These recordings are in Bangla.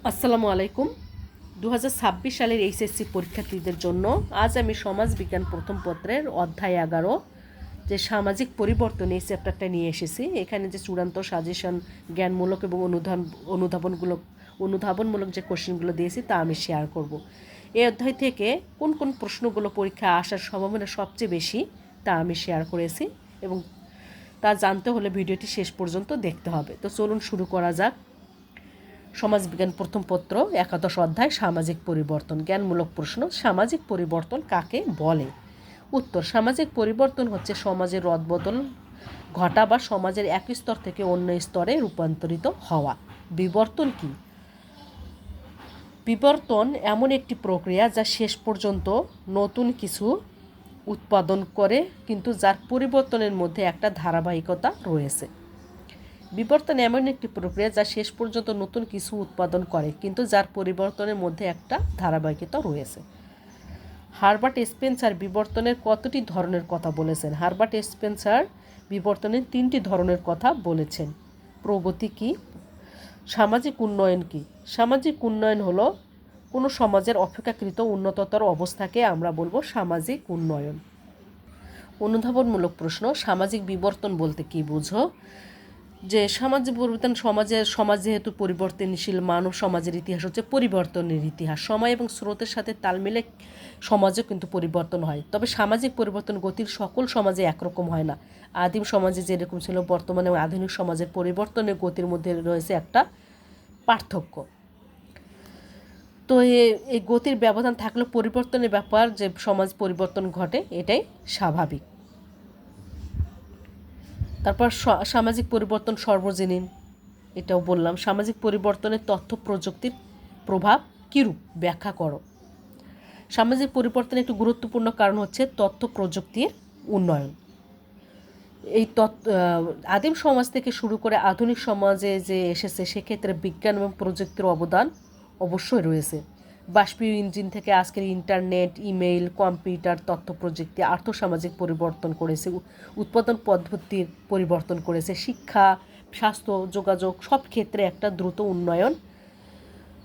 আসসালামু আলাইকুম। 2026 সালের এইচএসসি পরীক্ষার্থীদের জন্য আজ আমি সমাজ বিজ্ঞান প্রথম পত্রের অধ্যায় 11 যে সামাজিক পরিবর্তন এই চ্যাপ্টারটা নিয়ে এসেছি। এখানে যে চূড়ান্ত সাজেশন, জ্ঞানমূলক এবং অনুধাবনমূলক যে কোশ্চেনগুলো দিয়েছি তা আমি শেয়ার করব। এই অধ্যায় থেকে কোন কোন প্রশ্নগুলো পরীক্ষায় আসার সম্ভাবনা সবচেয়ে বেশি তা আমি শেয়ার করেছি এবং তা জানতে হলে ভিডিওটি শেষ পর্যন্ত দেখতে হবে। তো চলুন শুরু করা যাক। সমাজবিজ্ঞান প্রথম পত্র 11 অধ্যায় সামাজিক পরিবর্তন। জ্ঞানমূলক প্রশ্ন, সামাজিক পরিবর্তন কাকে বলে? উত্তর, সামাজিক পরিবর্তন হচ্ছে সমাজের রদবদল ঘটা বা সমাজের এক স্তর থেকে অন্য স্তরে রূপান্তরিত হওয়া। বিবর্তন কি? বিবর্তন এমন একটি প্রক্রিয়া যা শেষ পর্যন্ত নতুন কিছু উৎপাদন করে, কিন্তু যার পরিবর্তনের মধ্যে একটা ধারাবাহিকতা রয়েছে। বিবর্তন এমন একটি প্রক্রিয়া যা শেষ পর্যন্ত নতুন কিছু উৎপাদন করে, কিন্তু যার পরিবর্তনের মধ্যে একটা ধারাবাহিকতা রয়েছে। হারবার্ট স্পেন্সার বিবর্তনের কতটি ধরনের কথা বলেছেন? হারবার্ট স্পেন্সার বিবর্তনের 3টি ধরনের কথা বলেছেন। প্রগতি কি? সামাজিক উন্নয়ন কি? সামাজিক উন্নয়ন হলো কোনো সমাজের অপেক্ষাকৃত উন্নততর অবস্থাকে আমরা বলবো সামাজিক উন্নয়ন। অনুধাবনমূলক প্রশ্ন, সামাজিক বিবর্তন বলতে কি বুঝো? যে সামাজিক পরিবর্তন সমাজ যেহেতু পরিবর্তনশীল, মানব সমাজের ইতিহাস হচ্ছে পরিবর্তনের ইতিহাস। সময় এবং স্রোতের সাথে তাল মিলে সমাজও কিন্তু পরিবর্তন হয়, তবে সামাজিক পরিবর্তন গতির সকল সমাজে একরকম হয় না। আদিম সমাজে যেরকম ছিল, বর্তমানে আধুনিক সমাজের পরিবর্তনের গতির মধ্যে রয়েছে একটা পার্থক্য। তো এই গতির ব্যবধান থাকলে পরিবর্তনের ব্যাপার যে সমাজ পরিবর্তন ঘটে এটাই স্বাভাবিক। তারপর সামাজিক পরিবর্তন সর্বজনীন, এটাও বললাম। সামাজিক পরিবর্তনের তথ্য প্রযুক্তির প্রভাব কীরূপ ব্যাখ্যা করো। সামাজিক পরিবর্তনের একটি গুরুত্বপূর্ণ কারণ হচ্ছে তথ্য প্রযুক্তির উন্নয়ন। এই আদিম সমাজ থেকে শুরু করে আধুনিক সমাজে যে এসেছে, সেক্ষেত্রে বিজ্ঞান এবং প্রযুক্তির অবদান অবশ্যই রয়েছে। বাষ্পীয় ইঞ্জিন থেকে আজকের ইন্টারনেট, ইমেইল, কম্পিউটার, তথ্য প্রযুক্তি আর্থসামাজিক পরিবর্তন করেছে, উৎপাদন পদ্ধতির পরিবর্তন করেছে, শিক্ষা, স্বাস্থ্য, যোগাযোগ সব ক্ষেত্রে একটা দ্রুত উন্নয়ন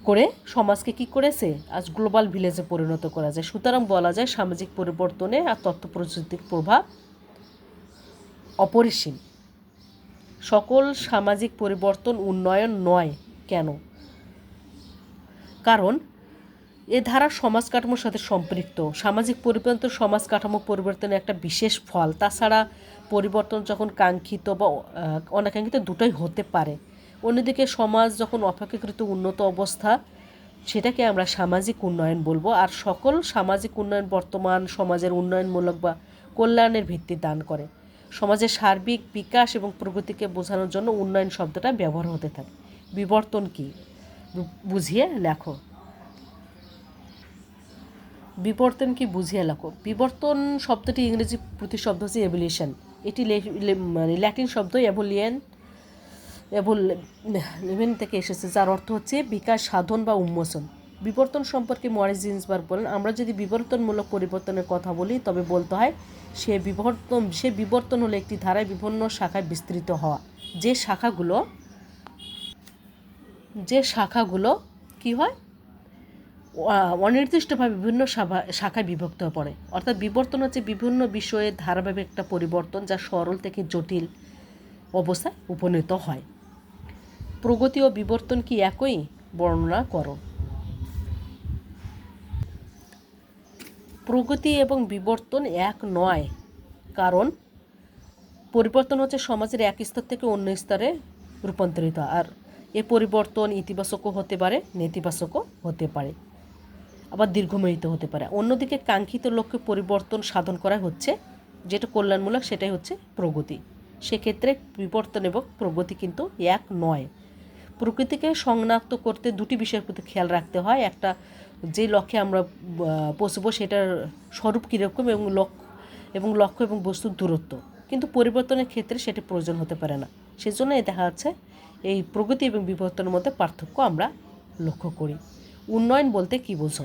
করে সমাজকে কি করেছে, আজ গ্লোবাল ভিলেজে পরিণত করা যায়। সুতরাং বলা যায় সামাজিক পরিবর্তনে আর তথ্য প্রযুক্তির প্রভাব অপরিসীম। সকল সামাজিক পরিবর্তন উন্নয়ন নয়। কেন? কারণ এ ধারা সমাজ কাঠামোর সাথে সম্পৃক্ত। সামাজিক পরিবর্তন সমাজ কাঠামো পরিবর্তনের একটা বিশেষ ফল। তাছাড়া পরিবর্তন যখন কাঙ্ক্ষিত বা অনাকাঙ্ক্ষিত দুটোই হতে পারে। অন্যদিকে সমাজ যখন অপেক্ষাকৃত উন্নত অবস্থা, সেটাকে আমরা সামাজিক উন্নয়ন বলবো। আর সকল সামাজিক উন্নয়ন বর্তমান সমাজের উন্নয়নমূলক বা কল্যাণের ভিত্তি দান করে। সমাজের সার্বিক বিকাশ এবং প্রগতিকে বোঝানোর জন্য উন্নয়ন শব্দটা ব্যবহার হতে থাকে। বিবর্তন কি বুঝিয়ে লেখো। বিবর্তন কি বুঝিয়ে লেখো। বিবর্তন শব্দটি ইংরেজি প্রতিশব্দ হচ্ছে এভলিউশন। এটি ল্যাটিন শব্দ এভোলিভেন থেকে এসেছে, যার অর্থ হচ্ছে বিকাশ, সাধন বা উন্মোচন। বিবর্তন সম্পর্কে মরিস জিন্সবার্গ বলেন, আমরা যদি বিবর্তনমূলক পরিবর্তনের কথা বলি তবে বলতে হয় সে বিবর্তন হলো একটি ধারায় বিভিন্ন শাখায় বিস্তৃত হওয়া। যে শাখাগুলো কি হয়, অনির্দিষ্টভাবে বিভিন্ন শাখায় বিভক্ত হয়ে পড়ে। অর্থাৎ বিবর্তন হচ্ছে বিভিন্ন বিষয়ে ধারাবাহিক একটা পরিবর্তন, যা সরল থেকে জটিল অবস্থায় উপনীত হয়। প্রগতি ও বিবর্তন কি একই? বর্ণনা করো। প্রগতি এবং বিবর্তন এক নয়, কারণ পরিবর্তন হচ্ছে সমাজের এক স্তর থেকে অন্য স্তরে রূপান্তরিত, আর এ পরিবর্তন ইতিবাচকও হতে পারে, নেতিবাচকও হতে পারে, আবার দীর্ঘমেয়াদী হতে পারে। অন্যদিকে কাঙ্ক্ষিত লক্ষ্যে পরিবর্তন সাধন করা হচ্ছে, যেটা কল্যাণমূলক, সেটাই হচ্ছে প্রগতি। সেক্ষেত্রে বিবর্তন এবং প্রগতি কিন্তু এক নয়। প্রকৃতিকে শনাক্ত করতে দুটি বিষয়ের প্রতি খেয়াল রাখতে হয়। একটা, যে লক্ষ্যে আমরা পৌঁছবো সেটার স্বরূপ কীরকম, এবং লক্ষ্য এবং বস্তুর দূরত্ব। কিন্তু পরিবর্তনের ক্ষেত্রে সেটি প্রয়োজন হতে পারে না। সেজন্য দেখা যাচ্ছে এই প্রগতি এবং বিবর্তনের মধ্যে পার্থক্য আমরা লক্ষ্য করি। উন্নয়ন বলতে কী বোঝো?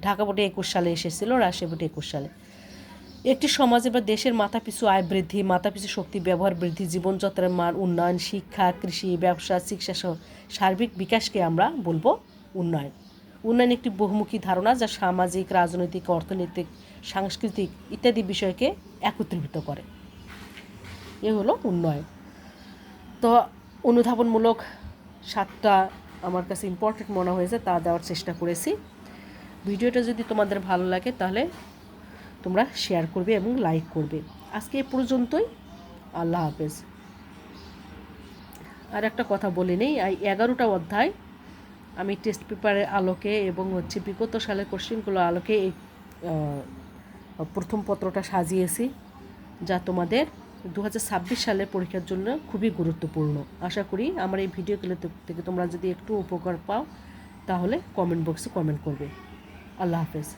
ঢাকা বোর্ডে 21 সালে এসেছিল, রাজশাহী বোর্ডে 21 সালে। একটি সমাজে বা দেশের মাথাপিছু আয় বৃদ্ধি, মাথাপিছু শক্তি ব্যবহার বৃদ্ধি, জীবনযাত্রার মান উন্নয়ন, শিক্ষা, কৃষি, ব্যবসা, চিকিৎসা সহ সার্বিক বিকাশকে আমরা বলবো উন্নয়ন। উন্নয়ন একটি বহুমুখী ধারণা যা সামাজিক, রাজনৈতিক, অর্থনৈতিক, সাংস্কৃতিক ইত্যাদি বিষয়কে একত্রীভূত করে। এ হলো উন্নয়ন। তো অনুধাবনমূলক 7টা আমার কাছে ইম্পর্টেন্ট মনে হয়েছে, তা দেওয়ার চেষ্টা করেছি। ভিডিওটা যদি তোমাদের ভালো লাগে তাহলে তোমরা শেয়ার করবে এবং লাইক করবে। আজকে এ পর্যন্তই। আল্লাহ হাফেজ। আর একটা কথা বলে নেই, এই 11টা অধ্যায় আমি টেস্ট পেপারের আলোকে এবং বিগত সালের কোশ্চেনগুলো আলোকে এই প্রথম পত্রটা সাজিয়েছি, যা তোমাদের 2026 সালের পরীক্ষার জন্য খুবই গুরুত্বপূর্ণ। আশা করি আমার এই ভিডিওগুলো থেকে তোমরা যদি একটু উপকার পাও তাহলে কমেন্ট বক্সে কমেন্ট করবে। আল্লাহ হাফেজ।